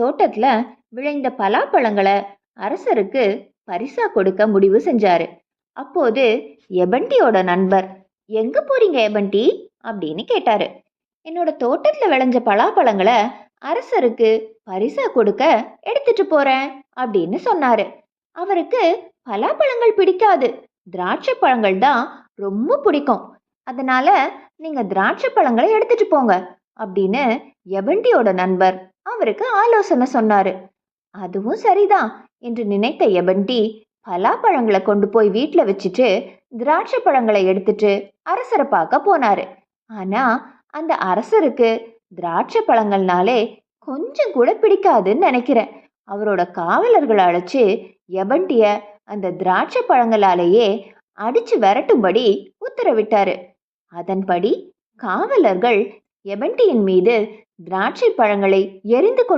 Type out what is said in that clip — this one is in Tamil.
தோட்டத்துல விளைந்த பலாப்பழங்களை அரசருக்கு பரிசா கொடுக்க முடிவு செஞ்சாரு. அப்போது எபண்டியோட நண்பர், எங்க போறீங்க எபண்டி அப்படின்னு கேட்டாரு. என்னோட தோட்டத்துல விளைஞ்ச பலாப்பழங்களை அரசருக்கு பரிசா கொடுக்க எடுத்துட்டு போறேன் அப்படின்னு சொன்னாரு. அவருக்கு பலாப்பழங்கள் பிடிக்காது, திராட்சை பழங்கள் தான் ரொம்ப பிடிக்கும். அதனால நீங்க திராட்சை பழங்களை எடுத்துட்டு போங்க அப்படின்னு எபண்டியோட நண்பர் அவருக்கு ஆலோசனை சொன்னாரு. அதுவும் சரிதான் என்று நினைத்த எபண்டி பலாப்பழங்களை கொண்டு போய் வீட்டில் வச்சுட்டு திராட்சை பழங்களை எடுத்துட்டு அரசரை பார்க்க போனாரு. ஆனா அந்த அரசருக்கு திராட்சை பழங்கள்னாலே கொஞ்சம் கூட பிடிக்காதுன்னு நினைக்கிறேன். அவரோட காவலர்களை அழைச்சு எபண்டிய அந்த திராட்சை பழங்களாலேயே அடிச்சு விரட்டும்படி உத்தரவிட்டாரு. அதன்படி காவலர்கள் எபண்டியின் மீது திராட்சை பழங்களை எரிந்து